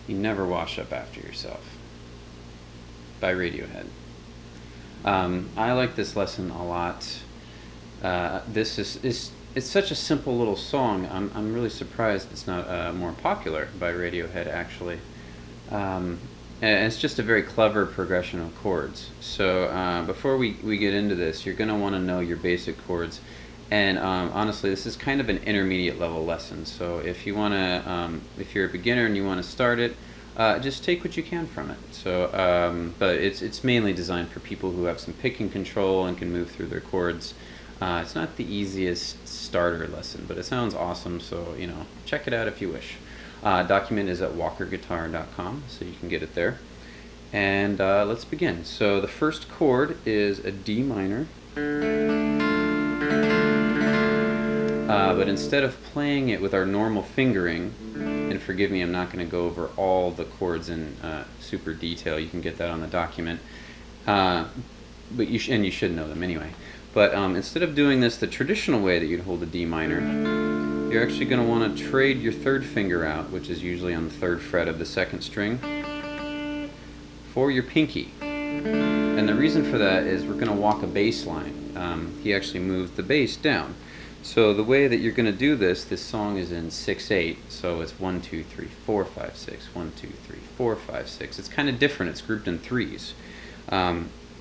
You Never Wash Up After Yourself by Radiohead. I like this lesson a lot. This is it's such a simple little song. I'm really surprised it's not more popular by Radiohead, actually. And it's just a very clever progression of chords. So before we get into this, you're going to want to know your basic chords. And honestly, this is kind of an intermediate level lesson. So if you want to, if you're a beginner and you want to start it, just take what you can from it. So, but it's mainly designed for people who have some picking control and can move through their chords. It's not the easiest starter lesson, but it sounds awesome. So check it out if you wish. Document is at walkerguitar.com, so you can get it there. And let's begin. So the first chord is a D minor. But instead of playing it with our normal fingering, and forgive me, I'm not going to go over all the chords in super detail. You can get that on the document. But you should know them anyway. But instead of doing this the traditional way that you'd hold a D minor, you're actually going to want to trade your third finger out, which is usually on the 3rd fret of the 2nd string, for your pinky. And the reason for that is we're going to walk a bass line. He actually moves the bass down. So the way that you're going to do this song is in 6/8, so it's 1, 2, 3, 4, 5, 6, 1, 2, 3, 4, 5, 6. It's kind of different. It's grouped in threes.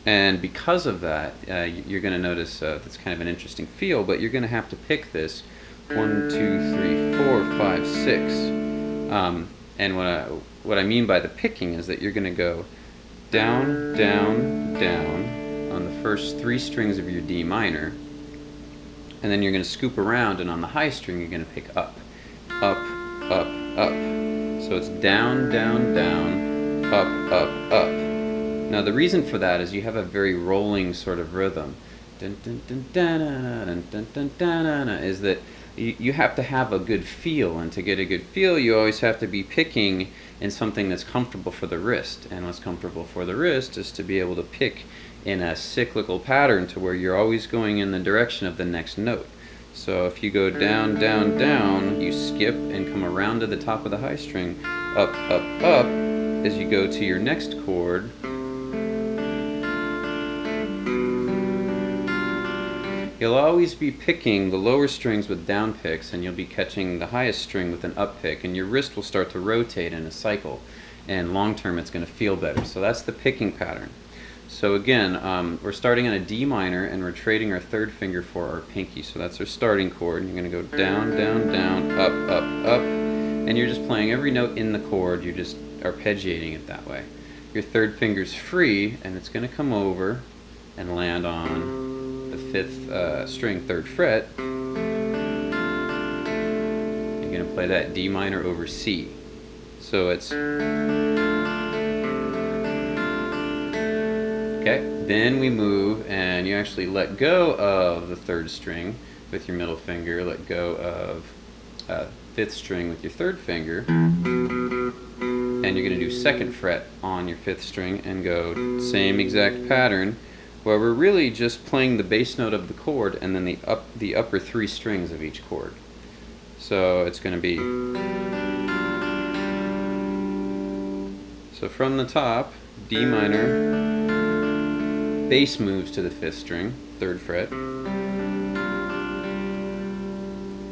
And because of that, you're going to notice that's kind of an interesting feel, but you're going to have to pick this 1, 2, 3, 4, 5, 6. And what I mean by the picking is that you're going to go down, down, down on the first 3 strings of your D minor, and then you're going to scoop around, and on the high string you're going to pick up, up, up, up. So it's down, down, down, up, up, up. Now the reason for that is you have a very rolling sort of rhythm. Dun, dun, dun, dun, dun, dun, dun, dun, dun, is that you have to have a good feel, and to get a good feel you always have to be picking in something that's comfortable for the wrist, and what's comfortable for the wrist is to be able to pick in a cyclical pattern to where you're always going in the direction of the next note. So if you go down, down, down, you skip and come around to the top of the high string, up, up, up, as you go to your next chord. You'll always be picking the lower strings with down picks, and you'll be catching the highest string with an up pick, and your wrist will start to rotate in a cycle, and long term it's going to feel better. So that's the picking pattern. So again, we're starting on a D minor, and we're trading our 3rd finger for our pinky. So that's our starting chord. You're going to go down, down, down, up, up, up, and you're just playing every note in the chord. You just arpeggiating it that way. Your 3rd finger's free, and it's going to come over and land on the 5th string, 3rd fret. You're going to play that D minor over C. So it's okay. Then we move, and you actually let go of the 3rd string with your middle finger, let go of 5th string with your 3rd finger, and you're going to do 2nd fret on your 5th string and go same exact pattern, where we're really just playing the bass note of the chord and then the upper 3 strings of each chord. So it's going to be, so from the top, D minor, bass moves to the 5th string, 3rd fret,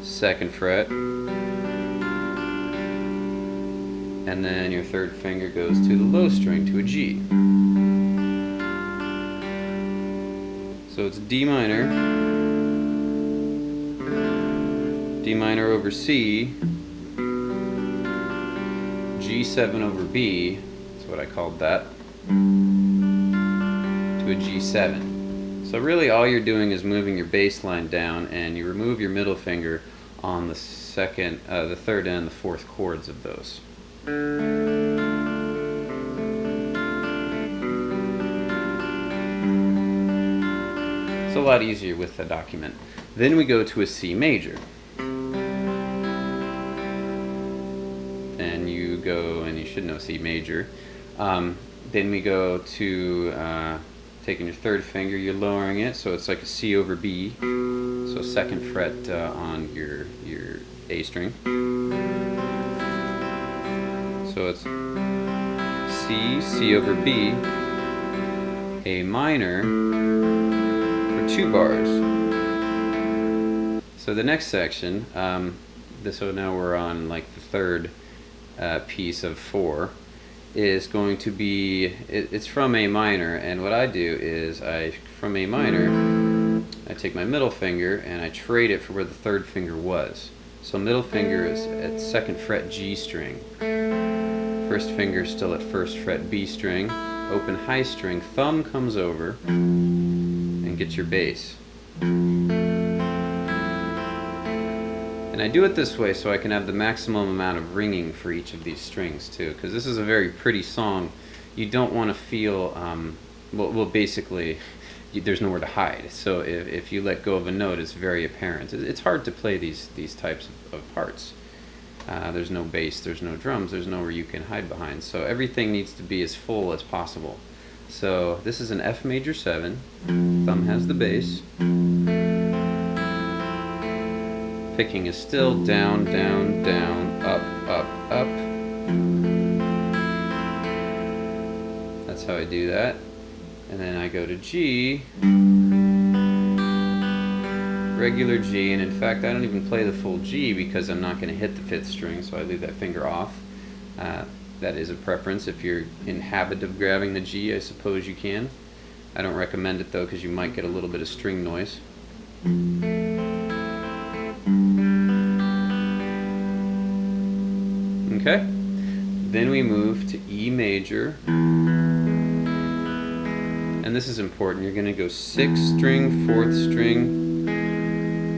2nd fret, and then your 3rd finger goes to the low string, to a G. So it's D minor over C, G7 over B, that's what I called that, to a G7. So really all you're doing is moving your bass line down, and you remove your middle finger on the 2nd, the 3rd and the 4th chords of those. It's a lot easier with the document. Then we go to a C major. And you go, and you should know C major. Then we go to taking your 3rd finger, you're lowering it, so it's like a C over B. So 2nd fret on your A string. So So it's C, C over B, A minor for 2 bars. So the next section, so now we're on like the third piece of 4, is going to be, it's from A minor, and what I do is from A minor, I take my middle finger and I trade it for where the third finger was. So middle finger is at 2nd fret G string, first finger is still at 1st fret B string, open high string, thumb comes over and gets your bass. And I do it this way so I can have the maximum amount of ringing for each of these strings too, because this is a very pretty song. You don't want to feel, well basically, there's nowhere to hide. So if you let go of a note, it's very apparent. It's hard to play these types of parts. There's no bass, there's no drums, there's nowhere you can hide behind. So everything needs to be as full as possible. So this is an F major 7, thumb has the bass. Picking is still down, down, down, up, up, up. That's how I do that. And then I go to G, regular G, and in fact I don't even play the full G because I'm not going to hit the 5th string, so I leave that finger off. That is a preference. If you're in habit of grabbing the G, I suppose you can. I don't recommend it though because you might get a little bit of string noise. Okay, then we move to E major, and this is important. You're going to go 6th string, 4th string,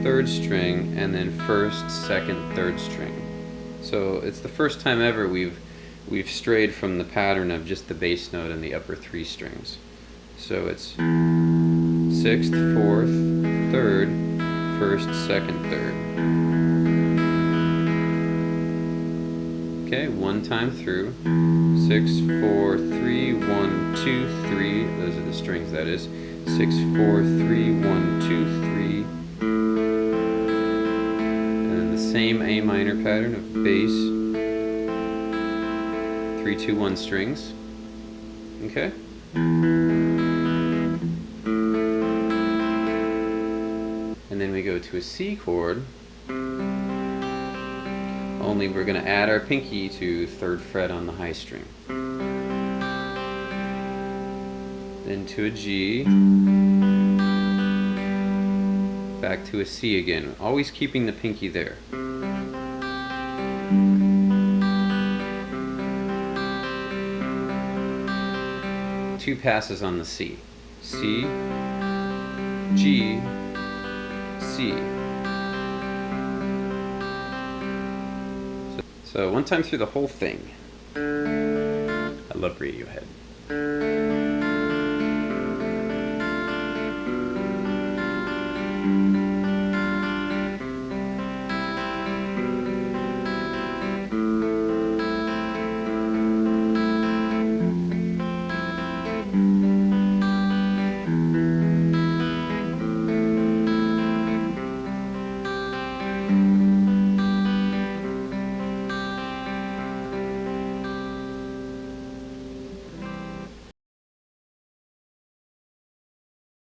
3rd string, and then 1st, 2nd, 3rd string. So it's the first time ever we've strayed from the pattern of just the bass note and the upper 3 strings. So it's 6th, 4th, 3rd, 1st, 2nd, 3rd. Okay, one time through. 6, 4, 3, 1, 2, 3. Those are the strings, that is. 6, 4, 3, 1, 2, 3. And then the same A minor pattern of bass. 3, 2, 1 strings. Okay? And then we go to a C chord. Only we're going to add our pinky to 3rd fret on the high string. Then to a G. Back to a C again, always keeping the pinky there. Two passes on the C. C, G, C. So one time through the whole thing. I love Radiohead.